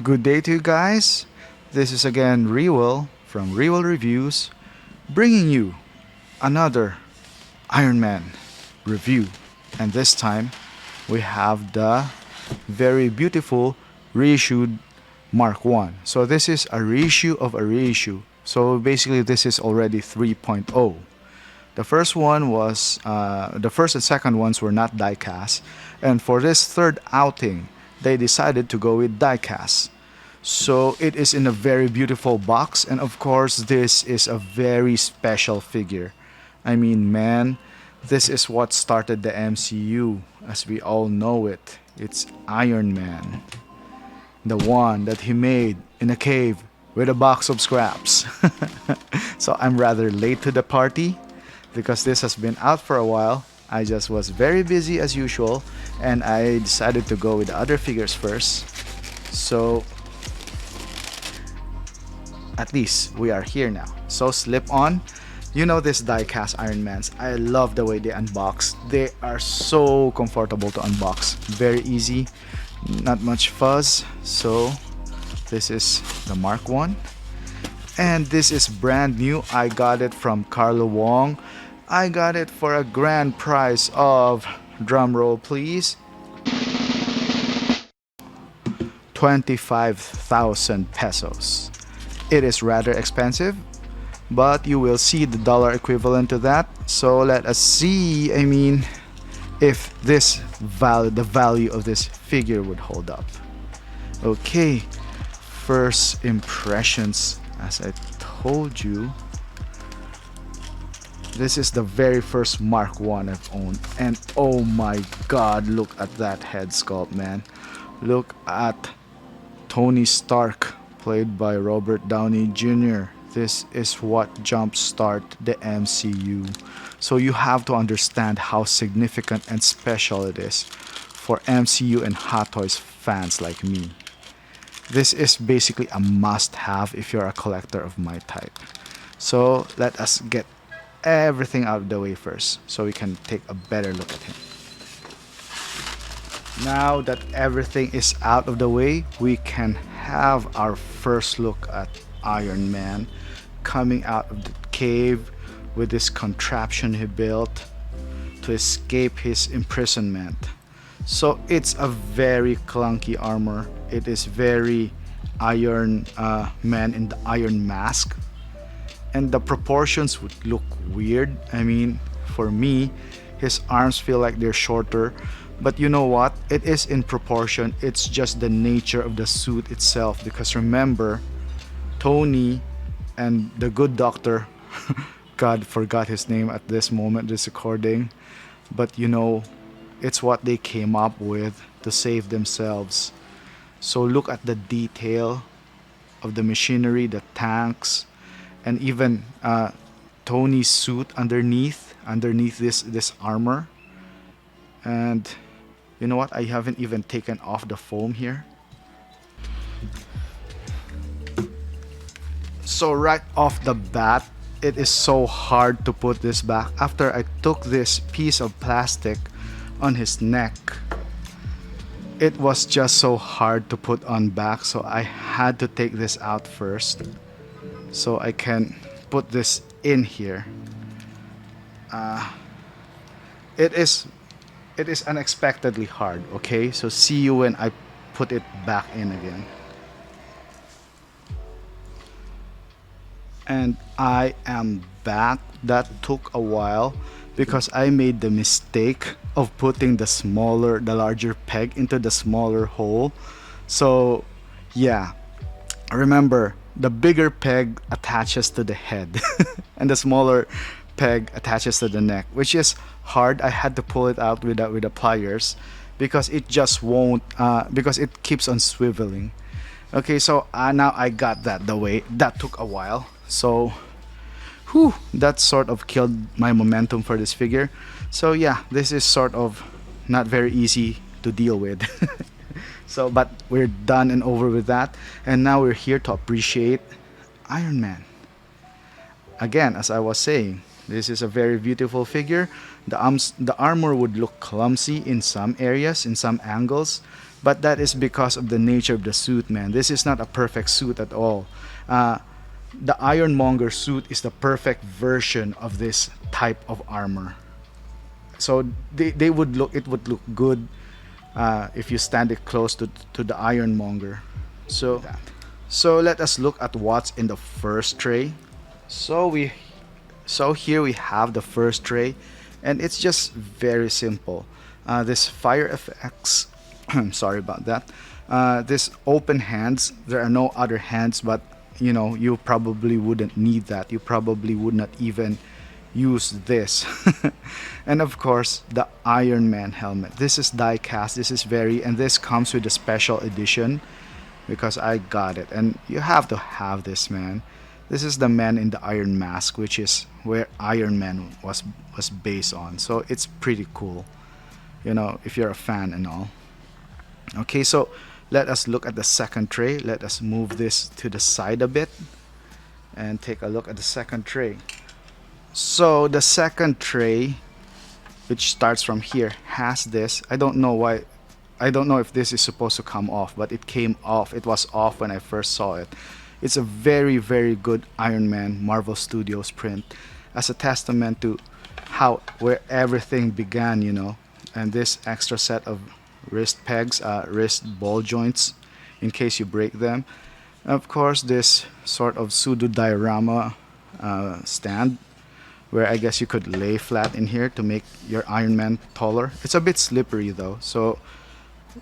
Good day to you guys. This is again Rewell from Rewell Reviews, bringing you another Iron Man review. And this time we have the very beautiful reissued Mark 1. So this is a reissue of a reissue. So basically this is already 3.0. The first one was the first and second ones were not diecast, and for this third outing, they decided to go with diecast. So it is in a very beautiful box, and of course, this is a very special figure. I mean, man, this is what started the MCU as we all know it. It's Iron Man, the one that he made in a cave with a box of scraps. So I'm rather late to the party because this has been out for a while. I just was very busy as usual, and I decided to go with the other figures first. So at least we are here now. So slip on. You know this die-cast Iron Mans. I love the way they unbox. They are so comfortable to unbox. Very easy, not much fuzz. So this is the Mark 1. And this is brand new. I got it from Carlo Wong. I got it for a grand price of, drumroll please, 25,000 pesos. It is rather expensive, but you will see the dollar equivalent to that. So let us see, if the value of this figure would hold up. Okay, first impressions, as I told you, this is the very first Mark 1 I've owned, and oh my god, look at that head sculpt, man. Look at Tony Stark, played by Robert Downey Jr. This is what jumpstart the MCU. So you have to understand how significant and special it is for MCU and Hot Toys fans like me. This is basically a must-have if you're a collector of my type. So let us get everything out of the way first so we can take a better look at him. Now that everything is out of the way, we can have our first look at Iron Man coming out of the cave with this contraption he built to escape his imprisonment. So it's a very clunky armor. It is very Iron Man in the Iron Mask, and the proportions would look weird. For me, his arms feel like they're shorter, but you know what? It is in proportion. It's just the nature of the suit itself, because remember, Tony and the good doctor, God, forgot his name at this moment, this recording, but it's what they came up with to save themselves. So look at the detail of the machinery, the tanks, and even Tony's suit underneath this armor. And you know what? I haven't even taken off the foam here. So right off the bat, it is so hard to put this back. After I took this piece of plastic on his neck, it was just so hard to put on back, so I had to take this out first so I can put this in here. It is unexpectedly hard, okay? So see you when I put it back in again. And I am back. That took a while because I made the mistake of putting the larger peg into the smaller hole. So yeah, remember, the bigger peg attaches to the head and the smaller peg attaches to the neck, which is hard. I had to pull it out with the pliers because it just won't, because it keeps on swiveling. Okay, so now I got that the way. That took a while. So that sort of killed my momentum for this figure. So yeah, this is sort of not very easy to deal with. So, but we're done and over with that, and now we're here to appreciate Iron Man. Again, as I was saying, this is a very beautiful figure. The armor would look clumsy in some areas, in some angles, but that is because of the nature of the suit, man. This is not a perfect suit at all. Uh, the Ironmonger suit is the perfect version of this type of armor. So they would look it would look good if you stand it close to the Ironmonger. So so let us look at what's in the first tray. So we so here we have the first tray, and it's just very simple. This fire effects. Sorry about that. This open hands. There are no other hands, but you know you probably wouldn't need that. You probably would not even use this. And of course the Iron Man helmet. This is die cast. This is very and this comes with a special edition because I got it, and you have to have this, man. This is the man in the iron mask, which is where Iron Man was based on. So it's pretty cool, you know, if you're a fan and all. Okay, so let us look at the second tray. Let us move this to the side a bit and take a look at the second tray. So the second tray, which starts from here, has this. I don't know why. I don't know if this is supposed to come off, but it came off. It was off when I first saw it. It's a very, very good Iron Man Marvel Studios print, as a testament to how where everything began, you know. And this extra set of wrist pegs, wrist ball joints, in case you break them. Of course, this sort of pseudo diorama stand, where I guess you could lay flat in here to make your Iron Man taller. It's a bit slippery though, so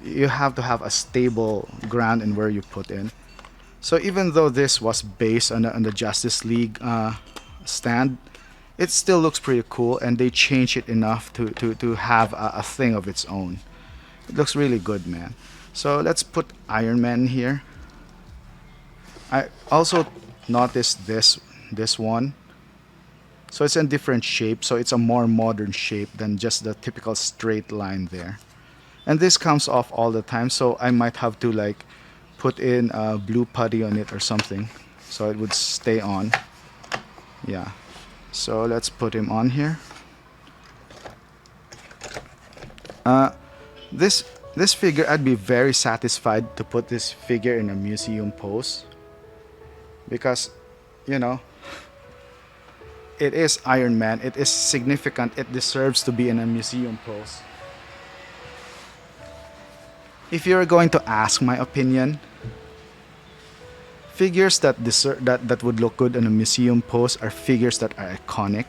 you have to have a stable ground in where you put in. So even though this was based on the Justice League stand, it still looks pretty cool, and they changed it enough to have a thing of its own. It looks really good, man. So let's put Iron Man here. I also noticed this one. So it's in different shape, so it's a more modern shape than just the typical straight line there. And this comes off all the time, so I might have to like put in blue putty on it or something so it would stay on. Yeah. So let's put him on here. This figure, I'd be very satisfied to put this figure in a museum pose, because you know it is Iron Man. It is significant. It deserves to be in a museum pose. If you're going to ask my opinion, figures that deserve that would look good in a museum pose are figures that are iconic.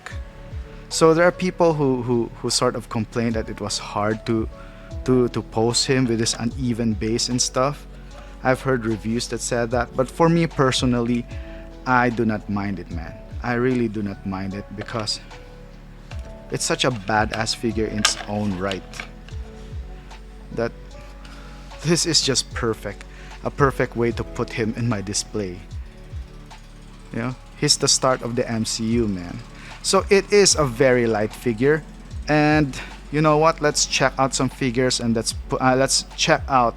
So there are people who sort of complain that it was hard to pose him with this uneven base and stuff. I've heard reviews that said that, but for me personally, I do not mind it, man. I really do not mind it, because it's such a badass figure in its own right that this is just perfect. A perfect way to put him in my display. You know, he's the start of the MCU, man. So it is a very light figure, and you know what? Let's check out some figures, and let's check out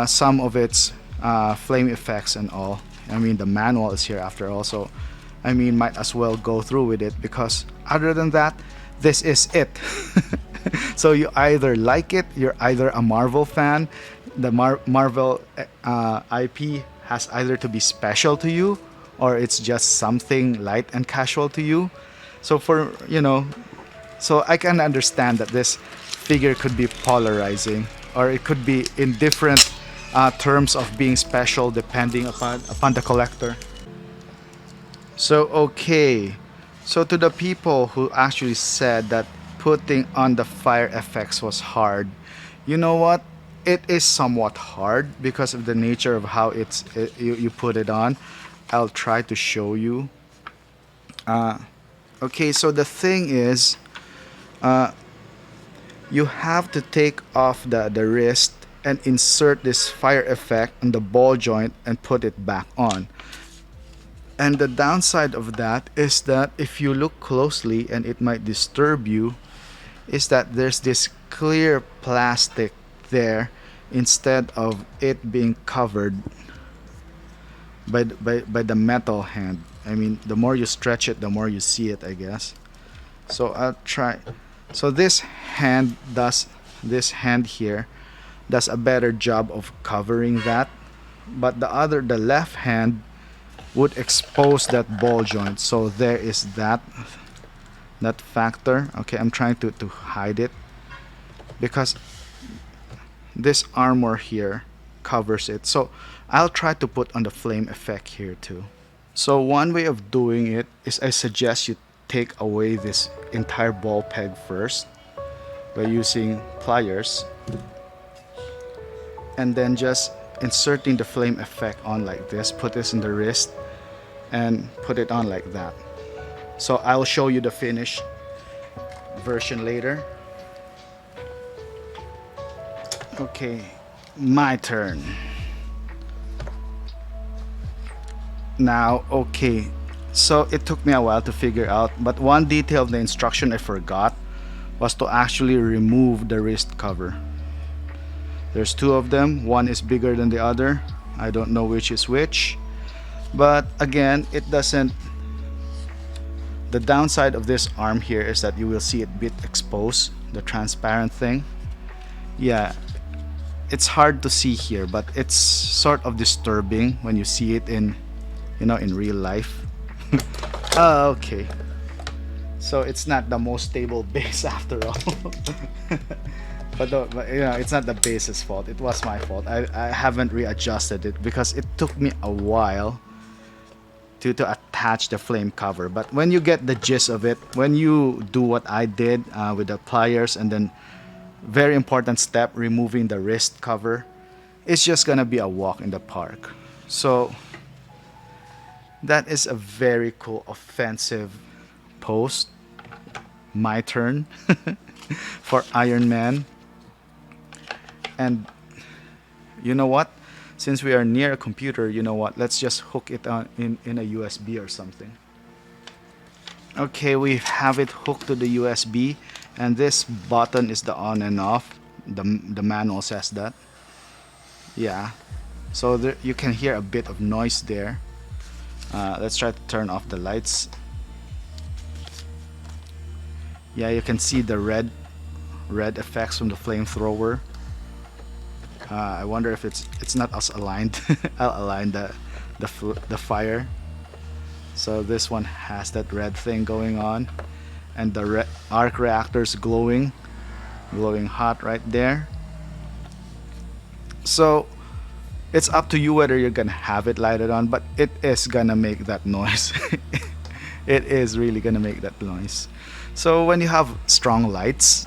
some of its flame effects and all. I mean, the manual is here after all, so I mean, might as well go through with it, because other than that, this is it. So you either like it, you're either a Marvel fan, the Marvel IP has either to be special to you, or it's just something light and casual to you. So for, you know, so I can understand that this figure could be polarizing, or it could be in different terms of being special depending upon the collector. So okay, so to the people who actually said that putting on the fire effects was hard, you know what? It is somewhat hard because of the nature of how you put it on. I'll try to show you. Okay, so the thing is, you have to take off the wrist and insert this fire effect on the ball joint and put it back on. And the downside of that is that if you look closely, and it might disturb you, is that there's this clear plastic there instead of it being covered by the metal hand. I mean, the more you stretch it, the more you see it, I guess. So I'll try. So this hand here does a better job of covering that, but the left hand would expose that ball joint. So there is that factor. Okay, I'm trying to hide it because this armor here covers it. So I'll try to put on the flame effect here too. So one way of doing it is I suggest you take away this entire ball peg first by using pliers, and then just inserting the flame effect on like this. Put this in the wrist and put it on like that. So I'll show you the finished version later. Okay, my turn. Now, okay, so it took me a while to figure out, but one detail of the instruction I forgot was to actually remove the wrist cover. There's two of them, one is bigger than the other. I don't know which is which, but again, it doesn't. The downside of this arm here is that you will see it bit exposed, the transparent thing. Yeah, it's hard to see here, but it's sort of disturbing when you see it in real life. Okay, so it's not the most stable base after all. But it's not the base's fault. It was my fault. I haven't readjusted it because it took me a while to attach the flame cover. But when you get the gist of it, when you do what I did with the pliers, and then very important step, removing the wrist cover, it's just gonna be a walk in the park. So that is a very cool offensive pose. My turn for Iron Man. And you know what? Since we are near a computer, you know what? Let's just hook it on in a USB or something. Okay, we have it hooked to the USB, and this button is the on and off. The manual says that. Yeah. So there, you can hear a bit of noise there. Let's try to turn off the lights. Yeah, you can see the red effects from the flamethrower. I wonder if it's not as aligned. I'll align the fire. So this one has that red thing going on, and the arc reactor's glowing hot right there. So it's up to you whether you're gonna have it lighted on, but it is gonna make that noise. It is really gonna make that noise. So when you have strong lights,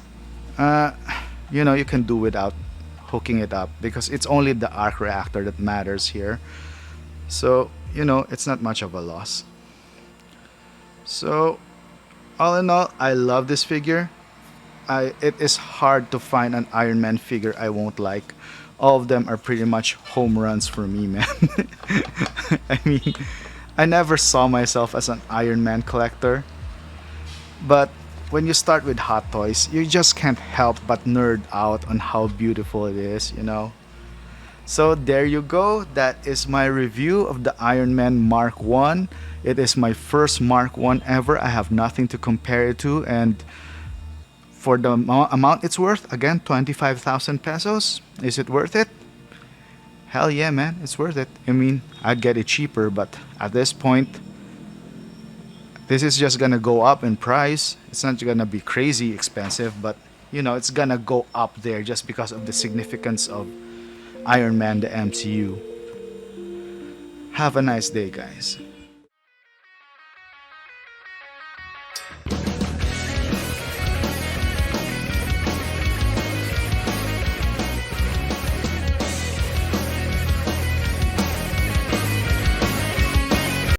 you can do without hooking it up, because it's only the arc reactor that matters here. So it's not much of a loss. So all in all, I love this figure. It is hard to find an Iron Man figure I won't like. All of them are pretty much home runs for me, man. I mean, I never saw myself as an Iron Man collector, but when you start with Hot Toys, you just can't help but nerd out on how beautiful it is, So there you go. That is my review of the Iron Man Mark 1. It is my first Mark 1 ever. I have nothing to compare it to, and for the amount it's worth, again, 25,000 pesos. Is it worth it? Hell yeah, man, it's worth it. I mean, I'd get it cheaper, but at this point, this is just gonna go up in price. It's not gonna be crazy expensive, but it's gonna go up there just because of the significance of Iron Man, the MCU. Have a nice day, guys.